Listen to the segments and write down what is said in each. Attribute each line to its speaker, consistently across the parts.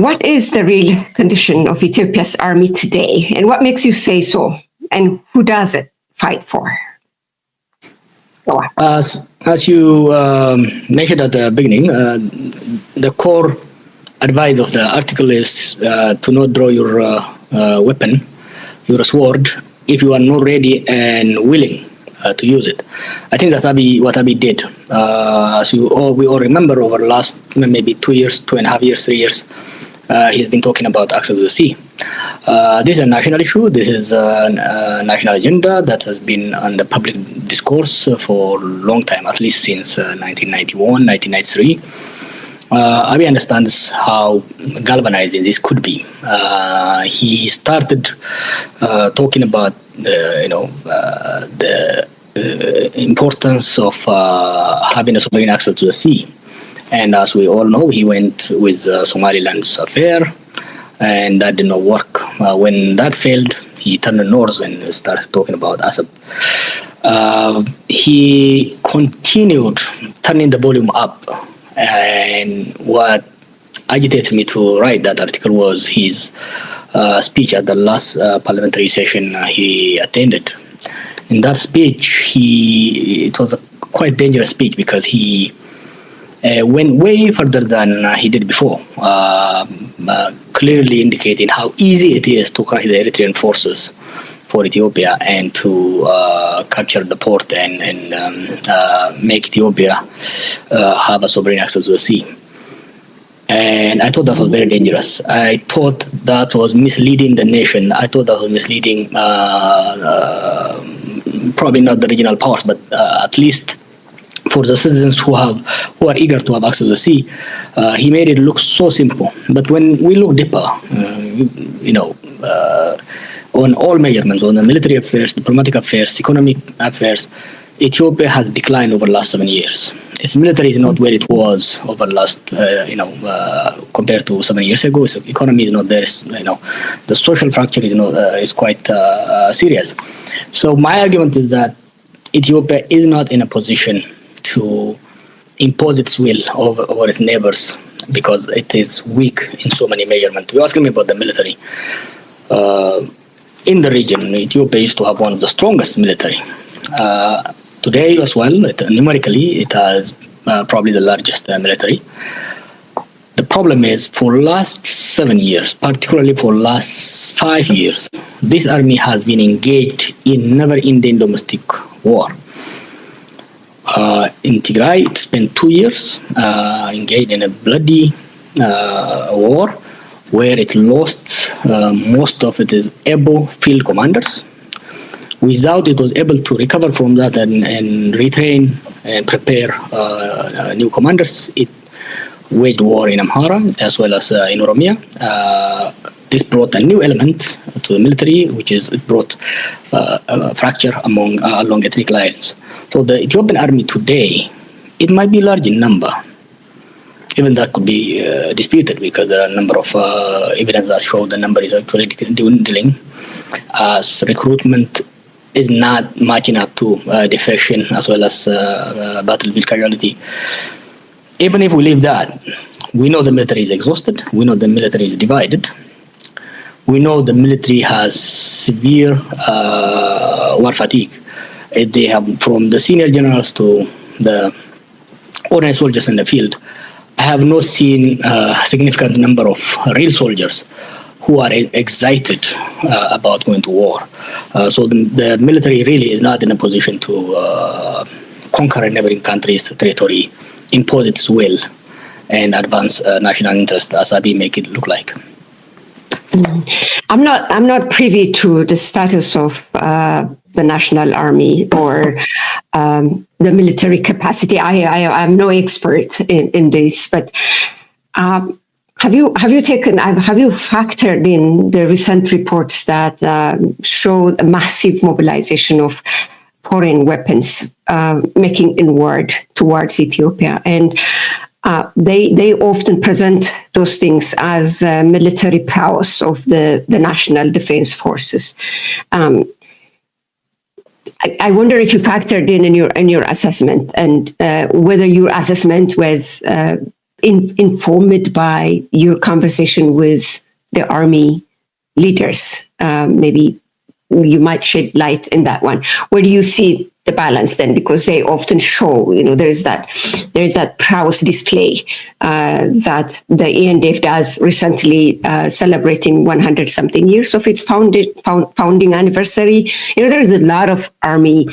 Speaker 1: what is the real condition of Ethiopia's army today, and what makes you say so? And who does it fight for? Go on.
Speaker 2: As you mentioned at the beginning, the core advice of the article is to not draw your weapon, your sword, if you are not ready and willing to use it. I think that's what Abiy did. As we all remember, over the last maybe 2 years, 2.5 years, 3 years, he's been talking about access to the sea. This is a national issue. This is a national agenda that has been on the public discourse for a long time, at least since 1991, 1993. Abiy understands how galvanizing this could be. He started talking about the importance of having a sovereign access to the sea. And as we all know, he went with Somaliland's affair, and that did not work. When that failed, he turned north and started talking about Assab. He continued turning the volume up, and what agitated me to write that article was his speech at the last parliamentary session he attended. In that speech, it was a quite dangerous speech because he went way further than he did before, clearly indicating how easy it is to crush the Eritrean forces for Ethiopia and to capture the port and make Ethiopia have a sovereign access to the sea. And I thought that was very dangerous. I thought that was misleading the nation. I thought that was misleading, probably not the regional powers, but at least for the citizens who are eager to have access to the sea. He made it look so simple. But when we look deeper, on all measurements, on the military affairs, diplomatic affairs, economic affairs, Ethiopia has declined over the last 7 years. Its military is not where it was over the last, compared to 7 years ago. Its economy is not there. The social fracture is quite serious. So my argument is that Ethiopia is not in a position to impose its will over its neighbors because it is weak in so many measurements. You're asking me about the military. In the region, Ethiopia used to have one of the strongest military. Today as well, numerically, it has probably the largest military. The problem is for the last 7 years, particularly for the last 5 years, this army has been engaged in never-ending domestic war. In Tigray, it spent 2 years engaged in a bloody war where it lost most of its able field commanders. Without it was able to recover from that and retrain and prepare new commanders, it waged war in Amhara as well as in Oromia. This brought a new element to the military, which is it brought a fracture along ethnic lines. So the Ethiopian army today, it might be large in number. Even that could be disputed because there are a number of evidence that show the number is actually dwindling as recruitment is not matching up to defection as well as battlefield casualty. Even if we leave that, we know the military is exhausted. We know the military is divided. We know the military has severe war fatigue. They have, from the senior generals to the ordinary soldiers in the field, I have not seen a significant number of real soldiers who are excited about going to war. So the military really is not in a position to conquer a neighboring country's territory, impose its will, and advance national interest as Abiy make it look like.
Speaker 1: I'm not privy to the status of the national army or the military capacity. I'm no expert in this, but have you factored in the recent reports that show a massive mobilization of foreign weapons making inward towards Ethiopia? And they often present those things as military prowess of the national defense forces. I wonder if you factored in your assessment and whether your assessment was informed by your conversation with the army leaders? Maybe you might shed light in that one. Where do you see the balance then? Because they often show, there's that prowess display that the ENDF does recently, celebrating 100 something years of its founding anniversary. There is a lot of army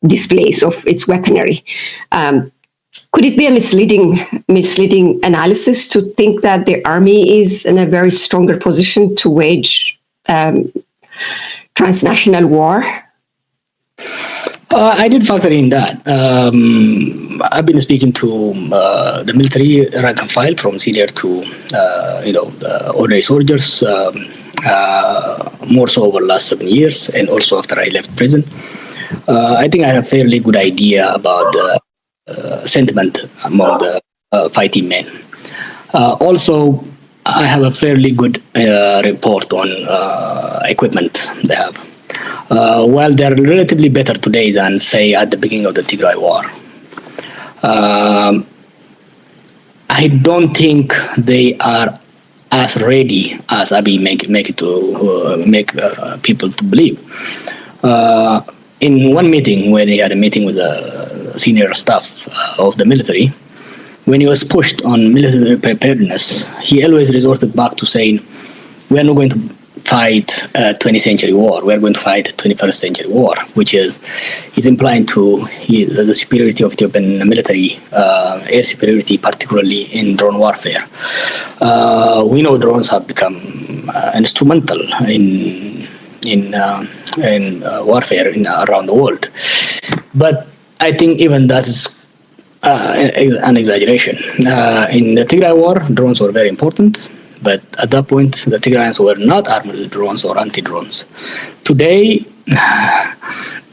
Speaker 1: displays of its weaponry. Could it be a misleading analysis to think that the army is in a very stronger position to wage transnational war?
Speaker 2: I did factor in that. I've been speaking to the military rank and file, from senior to ordinary soldiers, more so over the last 7 years, and also after I left prison. I think I have a fairly good idea about the sentiment among the fighting men. Also, I have a fairly good report on equipment they have. While they're relatively better today than, say, at the beginning of the Tigray War, I don't think they are as ready as Abiy make people to believe. In one meeting, when he had a meeting with the senior staff of the military, when he was pushed on military preparedness, he always resorted back to saying, "We are not going to fight a 20th century war. We are going to fight a 21st century war," which is, he's implying to the superiority of Ethiopian military, air superiority, particularly in drone warfare. We know drones have become instrumental in warfare around the world, but I think even that is an exaggeration. In the Tigray War, drones were very important, but at that point, the Tigrayans were not armed with drones or anti-drones. Today,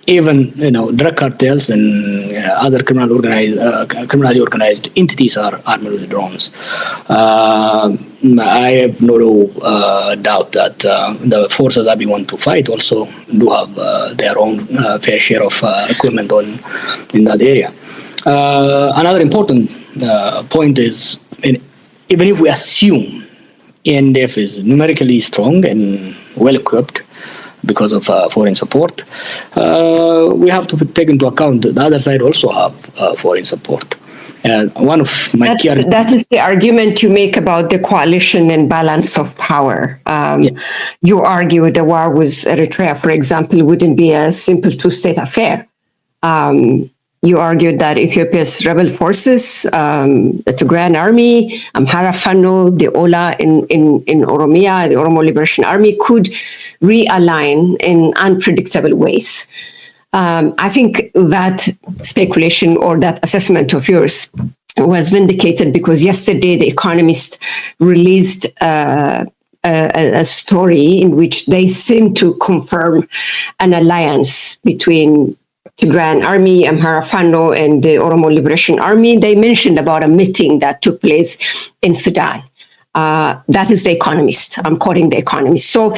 Speaker 2: even drug cartels and other criminally organized entities are armed with drones. I have no doubt that the forces that we want to fight also do have their own fair share of equipment in that area. Another important point is, even if we assume ENDF is numerically strong and well equipped because of foreign support, we have to take into account that the other side also have foreign support. One of my
Speaker 1: that is the argument you make about the coalition and balance of power. You argue the war with Eritrea, for example, wouldn't be a simple two-state affair. You argued that Ethiopia's rebel forces, the Tigrayan army, Amhara Fano, the Ola in Oromia, the Oromo Liberation Army, could realign in unpredictable ways. I think that speculation or that assessment of yours was vindicated because yesterday The Economist released a story in which they seem to confirm an alliance between Tigrayan army, Amhara Fano, and the Oromo Liberation Army. They mentioned about a meeting that took place in Sudan. That is The Economist. I'm quoting The Economist. So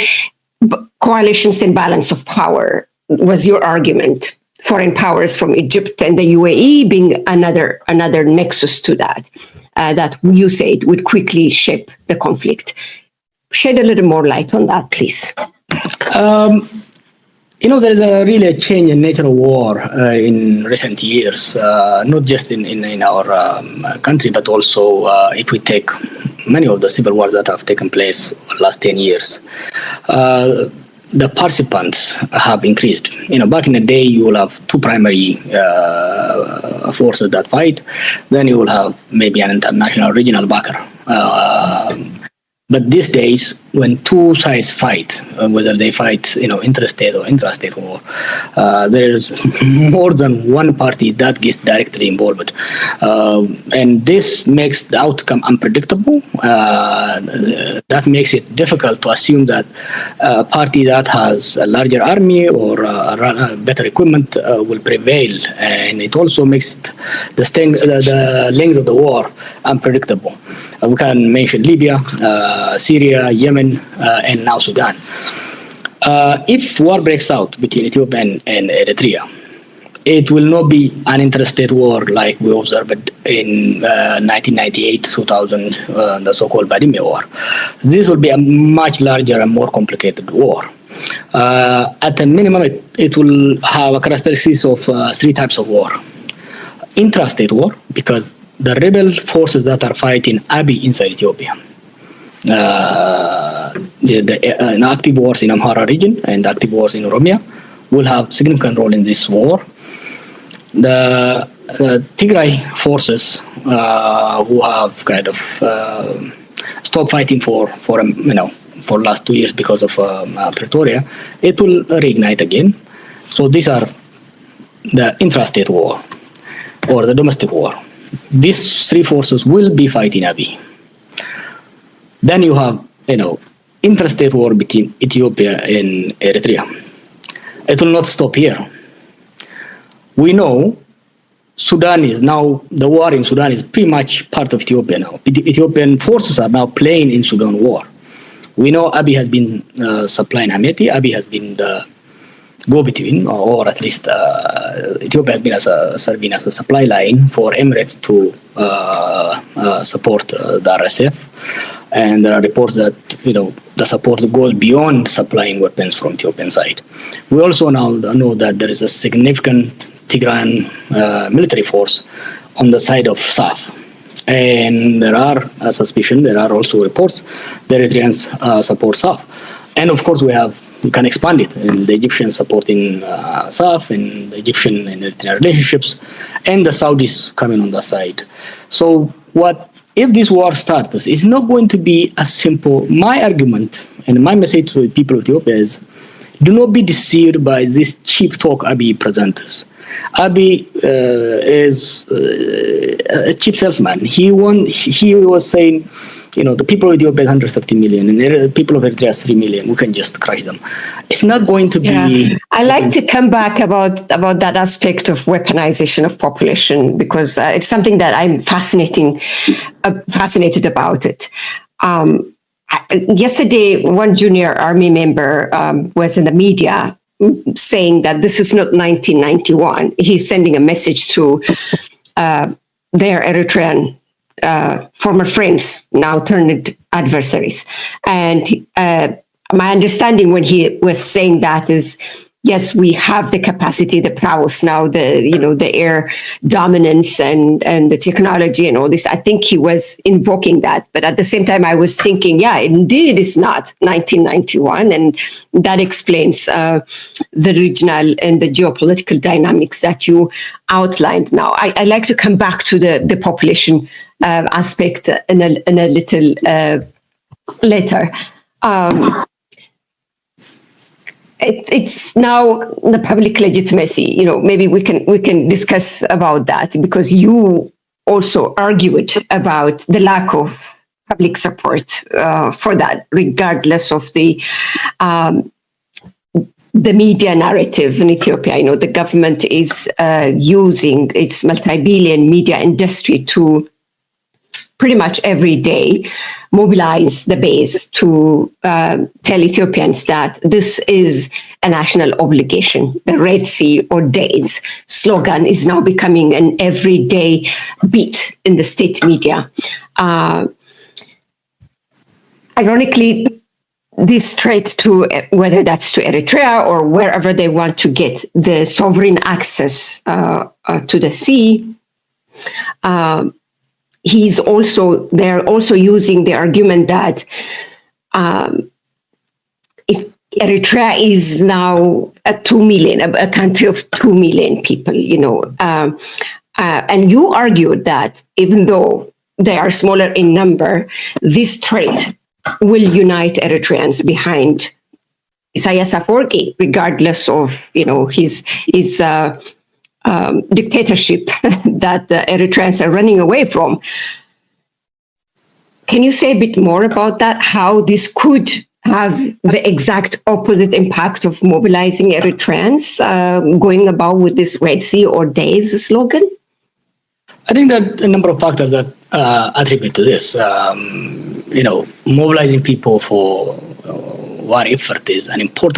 Speaker 1: coalitions and balance of power was your argument. Foreign powers from Egypt and the UAE being another nexus to that, that you said would quickly shape the conflict. Shed a little more light on that, please.
Speaker 2: There is really a change in nature of war in recent years, not just in our country, but also if we take many of the civil wars that have taken place over the last 10 years. The participants have increased. Back in the day, you will have two primary forces that fight. Then you will have maybe an international regional backer. But these days, when two sides fight, whether they fight, interstate or intrastate war, there is more than one party that gets directly involved, and this makes the outcome unpredictable. That makes it difficult to assume that a party that has a larger army or better equipment will prevail, and it also makes the length of the war unpredictable. We can mention Libya, Syria, Yemen, and now Sudan. If war breaks out between Ethiopia and Eritrea, it will not be an interstate war like we observed in 1998, 2000, the so-called Badime War. This will be a much larger and more complicated war. At the minimum, it will have a characteristics of three types of war. Intrastate war, because the rebel forces that are fighting Abiy inside Ethiopia. The active wars in Amhara region and active wars in Oromia will have significant role in this war. The Tigray forces who have kind of stopped fighting for last 2 years because of Pretoria, it will reignite again. So these are the intrastate war or the domestic war. These three forces will be fighting Abiy. Then you have, interstate war between Ethiopia and Eritrea. It will not stop here. We know Sudan is now, the war in Sudan is pretty much part of Ethiopia now. Ethiopian forces are now playing in Sudan war. We know Abiy has been supplying Hameti. Abiy has been the go-between, or at least Ethiopia has been serving as a supply line for Emirates to support the RSF. And there are reports that the support goes beyond supplying weapons from Ethiopian side. We also now know that there is a significant Tigrayan military force on the side of SAF. And there are there are also reports the Eritreans support SAF. And of course, we can expand it in the Egyptians supporting SAF, and the Egyptian and Eritrean relationships, and the Saudis coming on the side. So if this war starts, it's not going to be as simple. My argument and my message to the people of Ethiopia is, do not be deceived by this cheap talk Abiy presents. Abiy is a cheap salesman. He was saying, the people of Ethiopia is 130 million and the people of Eritrea is 3 million. We can just crush them. It's not going to be...
Speaker 1: Yeah. I like to come back about that aspect of weaponization of population, because it's something that I'm fascinated about it. Yesterday, one junior army member was in the media saying that this is not 1991. He's sending a message to their Eritrean former friends, now turned adversaries. And my understanding when he was saying that is, yes, we have the capacity, the prowess now, the air dominance and the technology and all this. I think he was invoking that. But at the same time, I was thinking, yeah, indeed, it's not 1991. And that explains the regional and the geopolitical dynamics that you outlined now. I like to come back to the population aspect in a little later. It's now the public legitimacy. Maybe we can discuss about that, because you also argued about the lack of public support for that, regardless of the media narrative in Ethiopia. The government is using its multi-billion media industry to pretty much every day mobilize the base to tell Ethiopians that this is a national obligation. The Red Sea or Days slogan is now becoming an everyday beat in the state media. Ironically, this straight to, whether that's to Eritrea or wherever they want to get the sovereign access to the sea, they're also using the argument that Eritrea is now a country of 2 million people, and you argued that even though they are smaller in number, this trait will unite Eritreans behind Isaias Afwerki, regardless of his dictatorship that the Eritreans are running away from. Can you say a bit more about that? How this could have the exact opposite impact of mobilizing Eritreans going about with this Red Sea or Days slogan?
Speaker 2: I think that a number of factors that attribute to this. Mobilizing people for war effort is an important